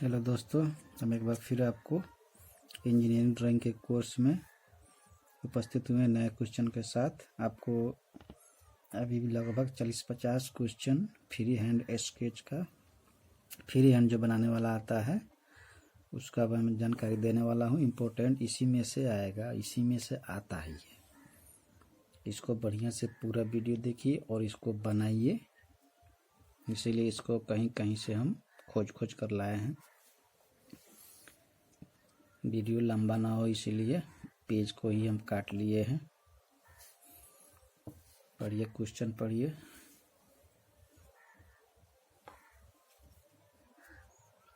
Hello दोस्तों, हम एक बार फिर आपको इंजीनियरिंग ड्राइंग के कोर्स में उपस्थित हुए नए क्वेश्चन के साथ। आपको अभी भी लगभग 40-50 क्वेश्चन फ्री हैंड स्केच का फ्री हैंड जो बनाने वाला आता है उसका मैं जानकारी देने वाला हूँ। इम्पोर्टेंट इसी में से आएगा, इसी में से आता ही है। इसको बढ़िया से पूरा वीडियो देखिए और इसको बनाइए। इसीलिए इसको कहीं कहीं से हम खोज कर लाए हैं। वीडियो लंबा ना हो इसीलिए पेज को ही हम काट लिए हैं। पढ़िए, क्वेश्चन पढ़िए।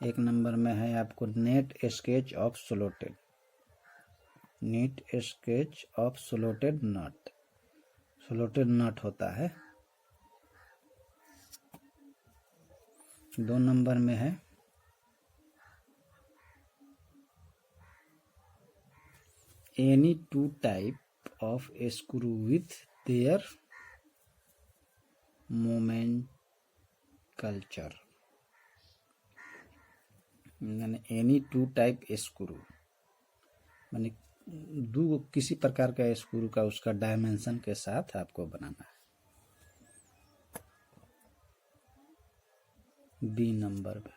एक नंबर में है आपको neat sketch of slotted. Neat sketch of slotted nut. Slotted nut होता है। 2 नंबर में है any two type of screw with their nomenclature। यानी एनी टू टाइप स्क्रू माने दो किसी प्रकार का स्क्रू का उसका डायमेंशन के साथ आपको बनाना है। बी नंबर पे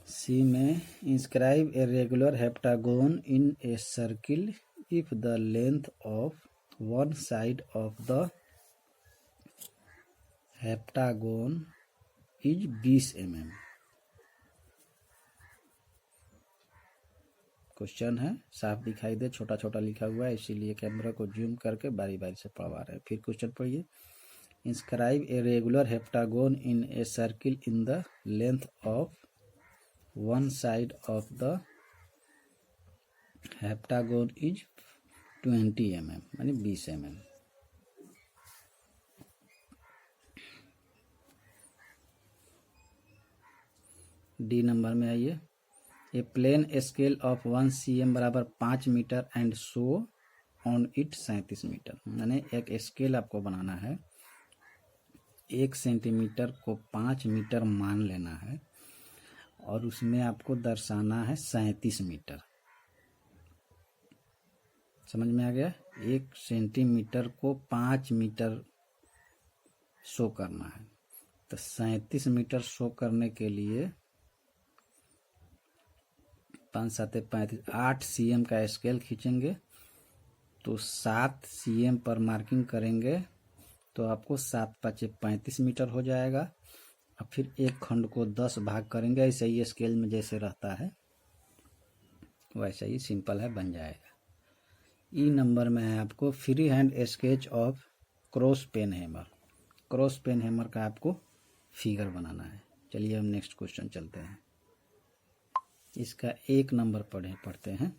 सी में inscribe a regular heptagon in a circle if the length of one side of the heptagon is 20 mm। Question है, साफ दिखाई दे, छोटा छोटा लिखा हुआ है, इसीलिए कैमरा को जूम करके बारी बारी से पढ़वा रहे हैं। फिर क्वेश्चन पढ़िए। Inscribe a regular heptagon in a circle in the length of one side of the heptagon is 20 mm यानी 20 mm। डी नंबर में आइए। A plane scale of 1 cm बराबर 5 metre and show on it 37 metre. यानी एक scale आपको बनाना है, 1 centimetre को 5 metre मान लेना है और उसमें आपको दर्शाना है 37 मीटर। समझ में आ गया? 1 सेंटीमीटर को 5 मीटर शो करना है, तो 37 मीटर शो करने के लिए 5 7 35 8 cm का स्केल खींचेंगे तो 7 cm पर मार्किंग करेंगे तो आपको 7 5 35 मीटर हो जाएगा। और फिर एक खंड को 10 भाग करेंगे, ऐसे ही स्केल में जैसे रहता है वैसे ही सिंपल है, बन जाएगा। ई नंबर में है आपको free hand sketch of cross peen hammer. Cross peen hammer का आपको फिगर बनाना है। चलिए हम नेक्स्ट क्वेश्चन चलते हैं। इसका 1 नंबर पढ़ते हैं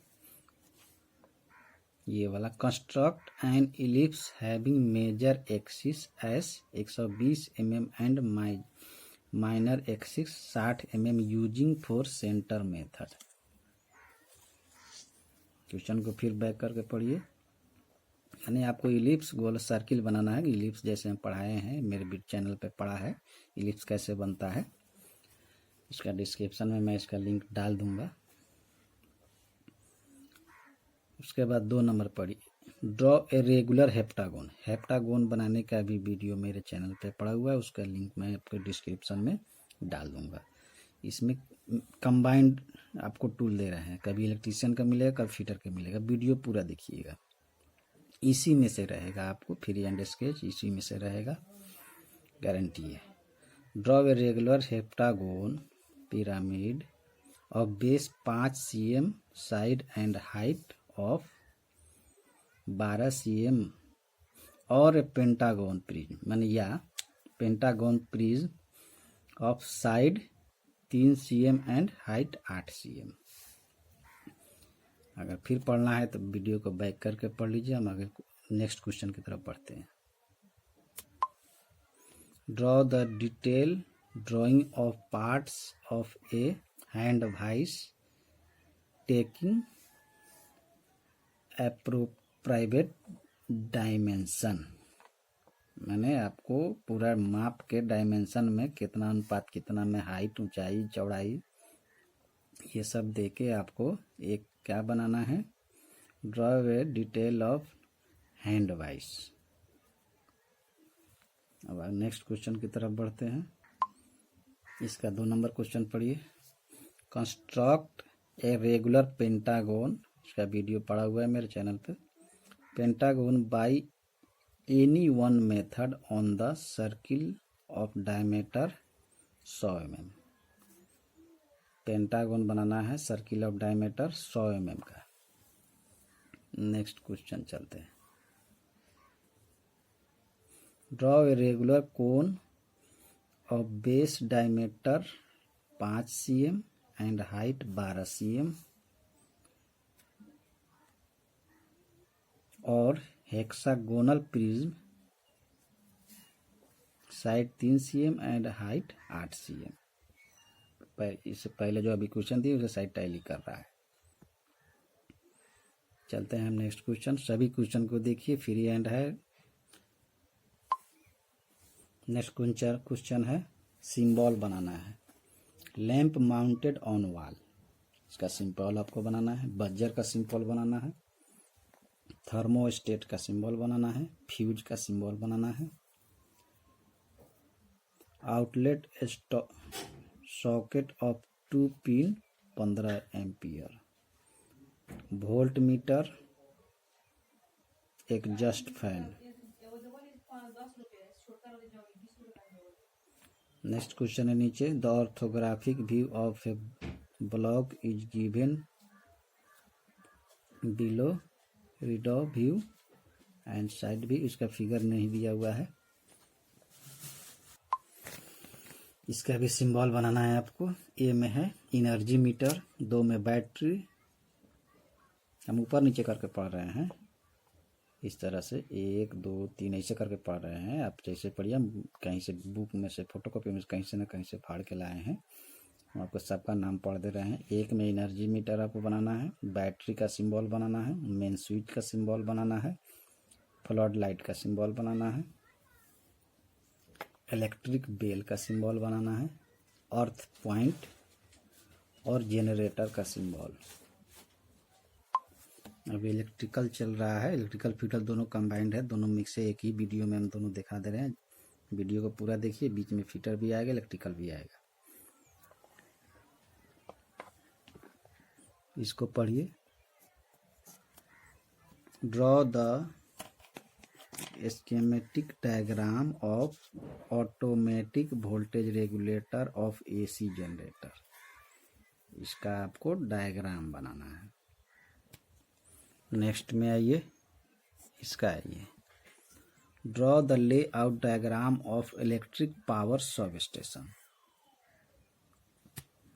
ये वाला। Construct an ellipse having major axis as 120 mm and minor axis 60 mm using four centre method. Question को फिर बैक करके पढ़िए। यानी आपको इलिप्स गोल सर्किल बनाना है। इलिप्स जैसे हम पढ़ाए हैं, मेरे चैनल पे पढ़ा है इलिप्स कैसे बनता है। इसका डिस्क्रिप्शन में मैं इसका लिंक डाल दूंगा। उसके बाद 2 नंबर पढ़िए। Draw a regular heptagon. Heptagon बनाने का भी वीडियो मेरे चैनल पे पड़ा हुआ है, उसका लिंक मैं आपको डिस्क्रिप्शन में डाल दूंगा। इसमें कंबाइंड आपको टूल दे रहे हैं, कभी इलेक्ट्रीशियन का मिलेगा, कभी फिटर का मिलेगा। वीडियो पूरा देखिएगा, इसी में से रहेगा आपको फ्री हैंड स्केच, इसी में से रहेगा, गारंटी है। Draw a regular heptagon pyramid of base 5 cm side and height of 12 cm और ए पेंटागोन प्रिज्म माने या pentagon prism of side 3 cm and height 8 cm। अगर फिर पढ़ना है तो वीडियो को बैक करके पढ़ लीजिए। हम आगे नेक्स्ट क्वेश्चन की तरफ बढ़ते हैं। Draw the detail drawing of parts of a hand vice taking appropriate dimension. मैंने आपको पूरा माप के डायमेंशन में कितना अनुपात कितना में हाइट, ऊंचाई, चौड़ाई, ये सब देके आपको एक क्या बनाना है, draw a detail of hand vice. अब नेक्स्ट क्वेश्चन की तरफ बढ़ते हैं। इसका 2 नंबर क्वेश्चन पढ़िए। कंस्ट्रक्ट ए रेगुलर पेंटागोन, इसका वीडियो पड़ा हुआ है मेरे चैनल पे। Pentagon by any one method on the circle of diameter 100 mm। Pentagon बनाना है सर्किल ऑफ डायमीटर 100 mm का। नेक्स्ट क्वेश्चन चलते हैं। Draw a regular cone of base diameter 5 cm and height 12 cm और hexagonal prism side 3 cm and height 8 cm। इससे पहले जो अभी क्वेश्चन दिए उसे साइड टैली कर रहा है। चलते हैं हम नेक्स्ट क्वेश्चन। सभी क्वेश्चन को देखिए, फ्री हैंड है। नेक्स्ट क्वेश्चन है, सिंबल बनाना है। लैंप माउंटेड ऑन वॉल, इसका सिंबल आपको बनाना है। बजर का सिंबल बनाना है। थर्मोस्टेट का सिंबल बनाना है। फ्यूज का सिंबल बनाना है। Outlet socket of 2 pin 15 ampere. Volt meter, exhaust fan. Next question है नीचे, the orthographic view of A block is given below, read view and side भी, इसका फिगर नहीं दिया हुआ है। इसका भी सिंबल बनाना है आपको। ए में है एनर्जी मीटर, 2 में बैटरी। हम ऊपर नीचे करके पढ़ रहे हैं इस तरह से, 1 2 3 ऐसे करके पढ़ रहे हैं। आप जैसे पढ़िए, हम कहीं से बुक में से फोटोकॉपी में कहीं से ना कहीं से फाड़ के लाए हैं। हम आपको सबका नाम पढ़ दे रहे हैं। 1 में एनर्जी मीटर आपको बनाना है। बैटरी का सिंबल बनाना है। मेन स्विच का सिंबल बनाना है। फ्लड लाइट का सिंबल बनाना है। इलेक्ट्रिक बेल का सिंबल बनाना है। अर्थ पॉइंट और जेनरेटर का सिंबल। अभी इलेक्ट्रिकल चल रहा है, इलेक्ट्रिकल फिटर दोनों कंबाइंड है, दोनों मिक्स है। एक ही वीडियो में हम दोनों दिखा दे रहे हैं। वीडियो को पूरा देखिए, बीच में फिटर भी आएगा, इलेक्ट्रिकल भी आएगा। इसको पढ़िए। Draw the schematic diagram of automatic voltage regulator of AC generator. इसका आपको डायग्राम बनाना है। नेक्स्ट में आइए, इसका आइए, draw the layout diagram of electric power sub station.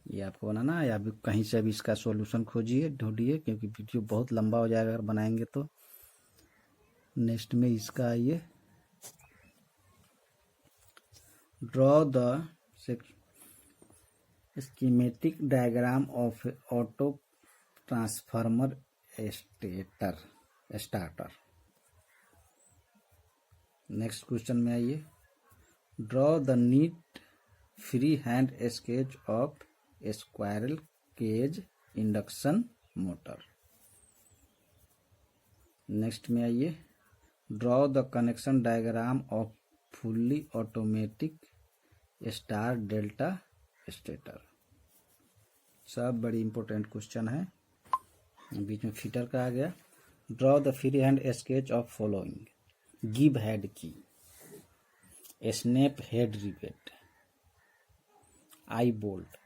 ये आपको बनाना है। आप कहीं से भी इसका सॉल्यूशन खोजिए, ढूंढिए, क्योंकि वीडियो बहुत लंबा हो जाएगा अगर बनाएंगे तो। नेक्स्ट में इसका आइए, draw the schematic diagram of auto transformer starter. Next question में आइए, draw the neat free hand sketch of squirrel cage induction motor. Next में आइए, draw the connection diagram of fully automatic star delta stator. सब बड़ी important question है। बीच में fitter का आ गया। Draw the free hand sketch of following, गिव head key, snap head rivet, eye bolt.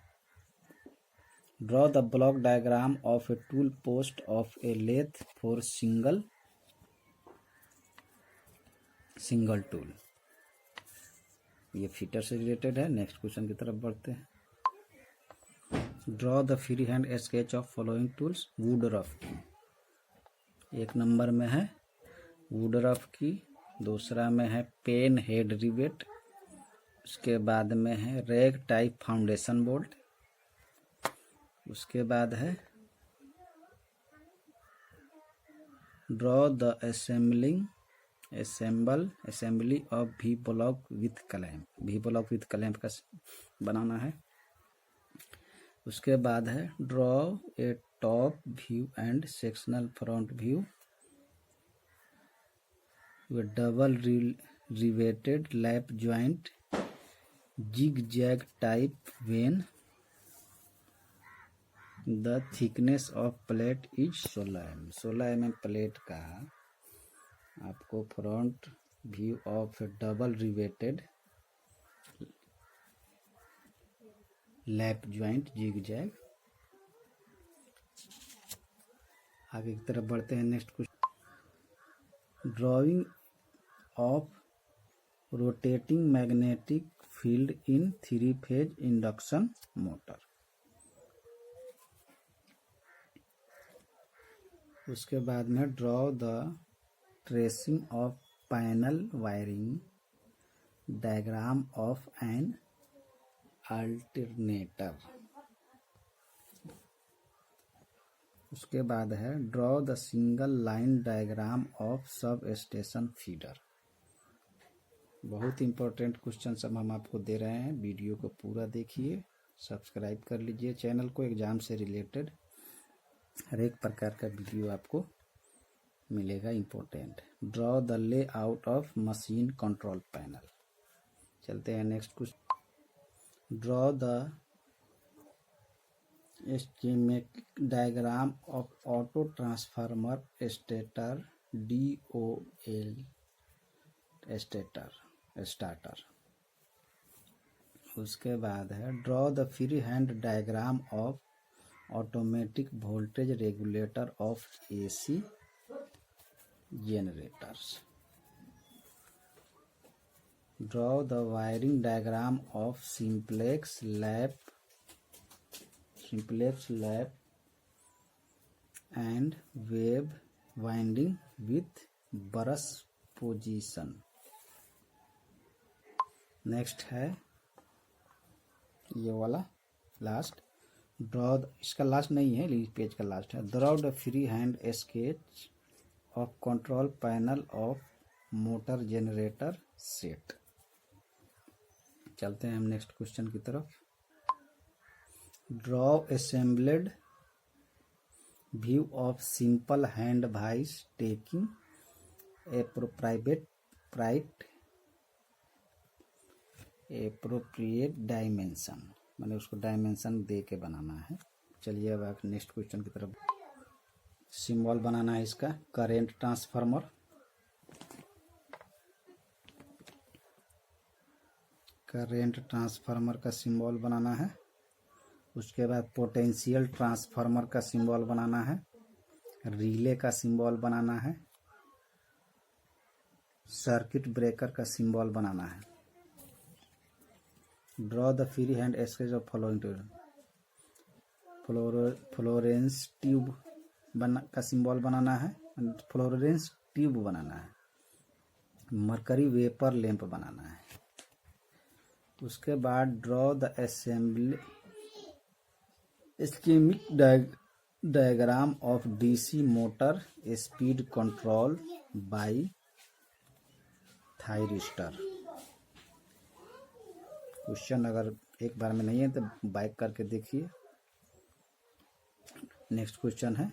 Draw the block diagram of a tool post of a lathe for single tool. ये fitter से related है। Next question की तरफ बढ़ते हैं। Draw the free hand sketch of following tools, woodruff key. 1 number में है would rough की। दूसरा में है पेन हेड रिवेट। उसके बाद में है रैग टाइप फाउंडेशन बोल्ट। उसके बाद है draw the assembling assembly of V block with clamp, V block with clamp का बनाना है। उसके बाद है draw A top view and sectional front view with double riveted lap joint zigzag type when the thickness of plate is 16 mm plate का आपको front view of double riveted lap joint zigzag. आगे की तरफ बढ़ते हैं। Next कुछ drawing of rotating magnetic field in three phase induction motor. उसके बाद में draw the tracing of panel wiring diagram of an alternator. उसके बाद है draw the single line diagram of sub station feeder. बहुत इंपॉर्टेंट क्वेश्चन सब हम आपको दे रहे हैं, वीडियो को पूरा देखिए, सब्सक्राइब कर लीजिए चैनल को। एग्जाम से रिलेटेड हर एक प्रकार का वीडियो आपको मिलेगा important. Draw the layout of machine control panel. चलते हैं next question. Draw the schematic diagram of auto transformer stator DOL starter. उसके बाद है draw the free hand diagram of automatic voltage regulator of AC generators. Draw the wiring diagram of simplex lap and wave winding with brush position. Next है ये वाला last. Draw इसका last नहीं है, इस पेज का लास्ट है। Draw the free hand sketch of control panel of motor generator set. चलते हैं हम नेक्स्ट क्वेश्चन की तरफ। Draw assembled view of simple hand vice taking appropriate dimension, मैंने उसको डायमेंशन दे के बनाना है। चलिए अब नेक्स्ट क्वेश्चन की तरफ। सिंबल बनाना है इसका करेंट ट्रांसफार्मर। करेंट ट्रांसफार्मर का सिंबल बनाना है। उसके बाद पोटेंशियल ट्रांसफार्मर का सिंबल बनाना है। रिले का सिंबल बनाना है। सर्किट ब्रेकर का सिंबल बनाना है। Draw the free hand sketch of following Florence tube का सिंबल बनाना है। फ्लोरेंस ट्यूब बनाना है। मरकरी वेपर लैंप बनाना है। उसके बाद draw the assembly ischemic diagram of DC motor speed control by thyristor. Question अगर एक बार में नहीं है तो बाइक करके देखिए। नेक्स्ट क्वेश्चन है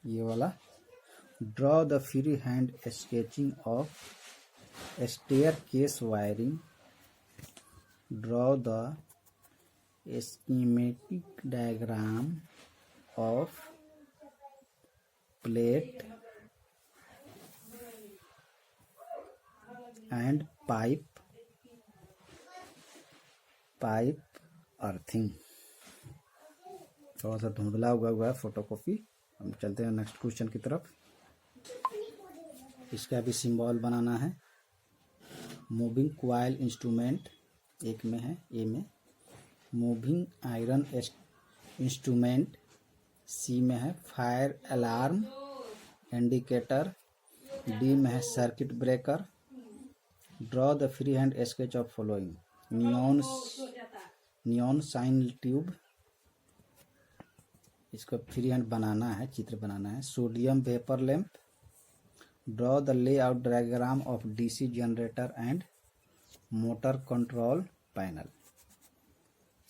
ये वाला। Draw the free hand sketching of staircase wiring. Draw the schematic diagram of plate and pipe earthing. थोड़ा सा धुंधला हुआ है फोटोकॉपी। हम चलते हैं नेक्स्ट क्वेश्चन की तरफ। इसका भी सिंबल बनाना है। मूविंग क्वाइल इंस्ट्रूमेंट एक में है, ए में। मूविंग आयरन इंस्ट्रूमेंट सी में है। फायर अलार्म इंडिकेटर डी में है। Circuit breaker. Draw the free hand sketch of following neon sign tube, इसको फ्री हैंड बनाना है, चित्र बनाना है। Sodium vapour lamp, draw the layout diagram of DC generator and motor control panel.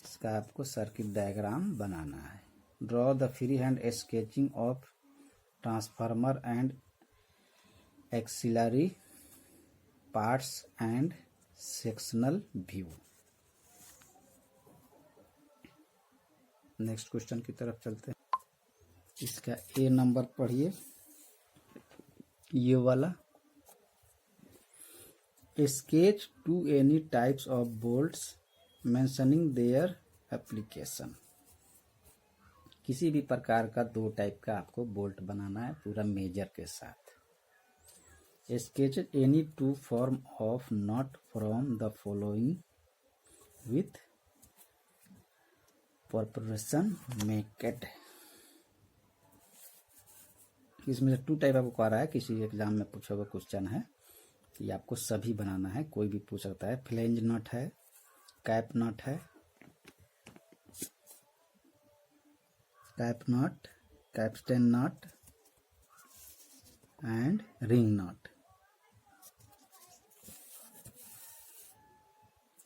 इसका आपको सर्किट डायग्राम बनाना है। Draw the free hand sketching of transformer and auxiliary parts and sectional view. Next question की तरफ चलते हैं। इसका ए number पढ़िए, ये वाला। Sketch two any types of bolts mentioning their application. किसी भी प्रकार का 2 टाइप का आपको बोल्ट बनाना है पूरा मेजर के साथ। Sketch any 2 form of nut from the following with perforation marked. इसमें से 2 टाइप आपको कह रहा है, किसी एग्जाम में पूछा हुआ क्वेश्चन है कि आपको सभी बनाना है, कोई भी पूछ सकता है। फ्लेंज नट है, कैप नट है, cap nut, capstan nut and ring nut.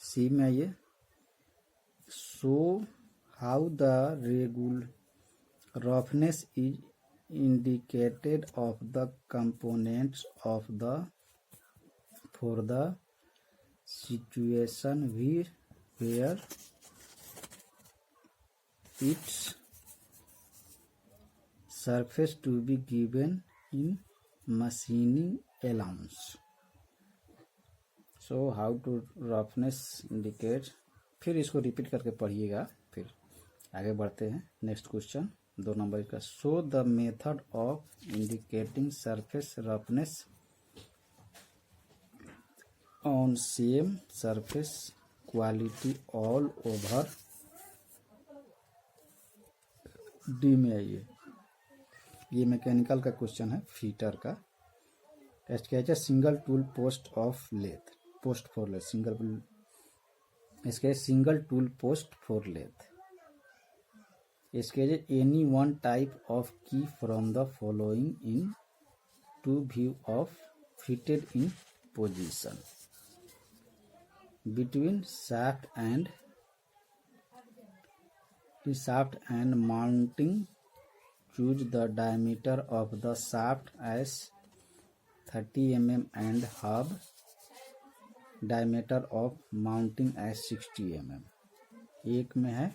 C में ये show how the regular roughness is indicated of the components of the for the situation where its surface to be given in machining allowance. So how to roughness indicate, फिर इसको repeat करके पढ़िएगा, फिर आगे बढ़ते हैं। नेक्स्ट क्वेश्चन 2 नंबर का। Show the method of indicating surface roughness on same surface quality all over. D में आइए, ये मैकेनिकल का क्वेश्चन है, फीटर का। Sketch single tool post of lathe, post for lathe, single tool post for lathe. Sketch any one type of key from the following in to view of fitted in position between shaft and mounting. Choose the diameter of the shaft as 30 mm and hub diameter of mounting as 60 mm। एक में है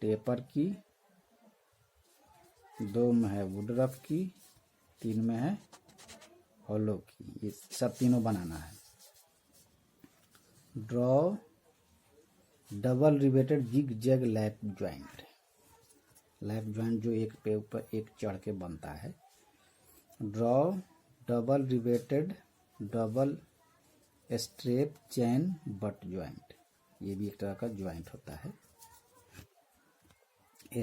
taper की, 2 में है would rough की, 3 में है hollow की। ये सब तीनों बनाना है। Draw double riveted zigzag lap joint. Lap joint जो एक पे ऊपर एक चढ़ के बनता है। Draw double riveted double strap chain butt joint. ये भी एक तरह का ज्वाइंट होता है।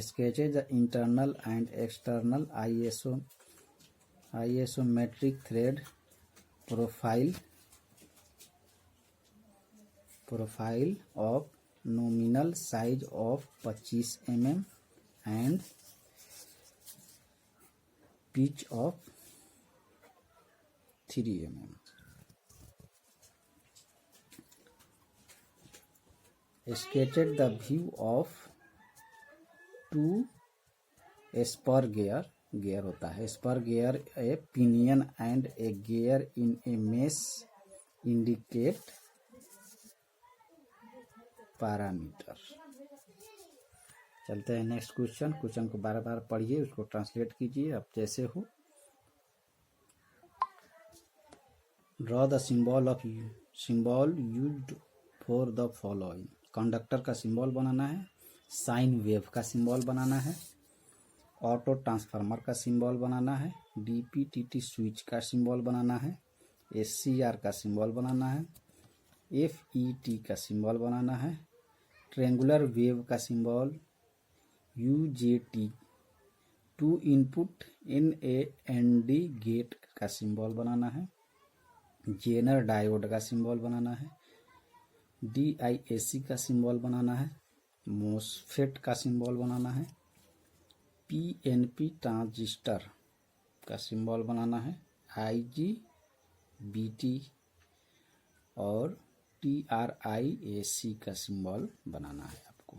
Sketches the internal and external isometric thread profile of nominal size of 25 mm and pitch of 3 mm। Sketched the view of 2 spur gear होता है। Spur gear a pinion and a gear in a mesh indicate parameter. चलते हैं next question को बार बार पढ़िए, उसको translate कीजिए आप जैसे हो। Draw the symbol used for the following. Conductor का सिंबल बनाना है, साइन वेव का सिंबल बनाना है, ऑटो ट्रांसफार्मर का सिंबल बनाना है, डीपीटीटी स्विच का सिंबल बनाना है, एससीआर का सिंबल बनाना है, एफईटी का सिंबल बनाना है, ट्रेंगुलर वेव का symbol UJT, 2 input NAND gate का सिंबल बनाना है, जेनर डायोड का सिंबल बनाना है, DIAC का सिंबल बनाना है, मोसफेट का सिंबल बनाना है, PNP ट्रांजिस्टर का सिंबल बनाना है, IGBT और TRIAC का सिंबल बनाना है आपको।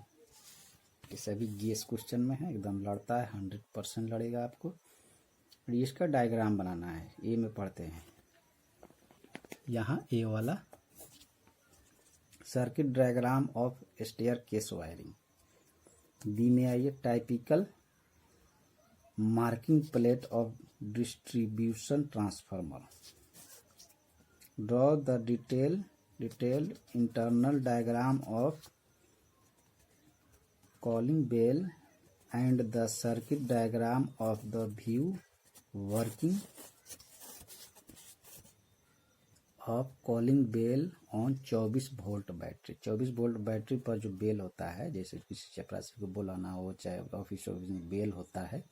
ये सभी GS क्वेश्चन में है, एकदम लड़ता है, 100% लड़ेगा आपको। और इसका डायग्राम बनाना है। ए में पढ़ते हैं, यहाँ ए वाला circuit diagram of staircase wiring. B में आइए typical marking plate of distribution transformer. Draw the detailed internal diagram of calling bell and the circuit diagram of the view working of calling bell on 24 volt battery. 24 volt battery पर जो bell होता है, जैसे किसी चपरासी को बुलाना हो, चाहे ऑफिस में बेल होता है,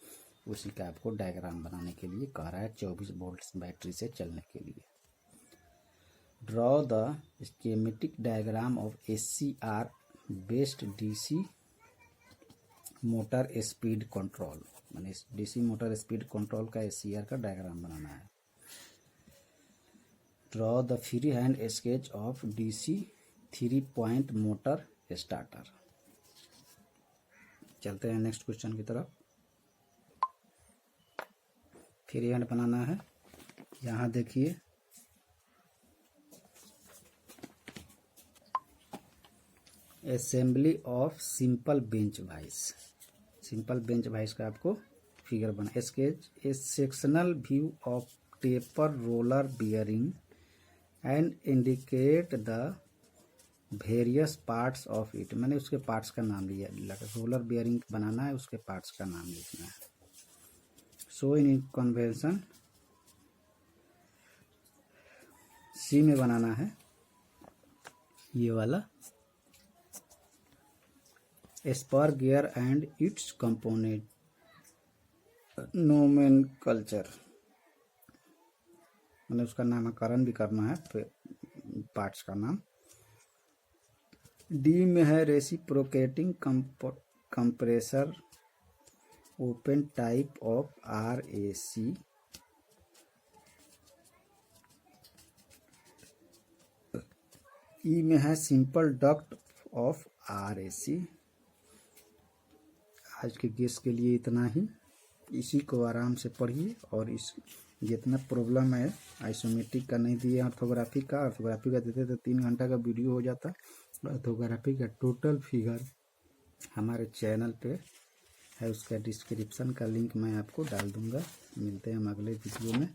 उसी का आपको डायग्राम बनाने के लिए कह रहा है, 24 वोल्ट बैटरी से चलने के लिए। Draw the schematic diagram of SCR based DC motor speed control, माने DC मोटर स्पीड कंट्रोल का SCR का डायग्राम बनाना है। Draw the free hand sketch of DC 3 point motor starter. चलते हैं नेक्स्ट क्वेश्चन की तरफ। फ्री हैंड बनाना है। यहाँ देखिए assembly of simple bench vice. Simple bench vice का आपको फिगर बना। Sketch A sectional view of taper roller bearing and indicate the various parts of it. मैंने उसके पार्ट्स का नाम लिया। रोलर बियरिंग बनाना है, उसके पार्ट्स का नाम लिखना है। सो इन कन्वेंशन सी में बनाना है ये वाला spur gear and its component nomenclature, मैंने उसका नामकरण भी करना है, पार्ट्स का नाम। डी में है reciprocating compressor open type of RAC। ई में है सिंपल डक्ट ऑफ RAC। आज के केस के लिए इतना ही। इसी को आराम से पढ़िए और इस जितना प्रॉब्लम है आइसोमेट्रिक का नहीं दिए, ऑर्थोग्राफी का देते तो 3 घंटा का वीडियो हो जाता। ऑर्थोग्राफी का टोटल फिगर हमारे चैनल पे है, उसका डिस्क्रिप्शन का लिंक मैं आपको डाल दूंगा। मिलते हैं हम अगले वीडियो में।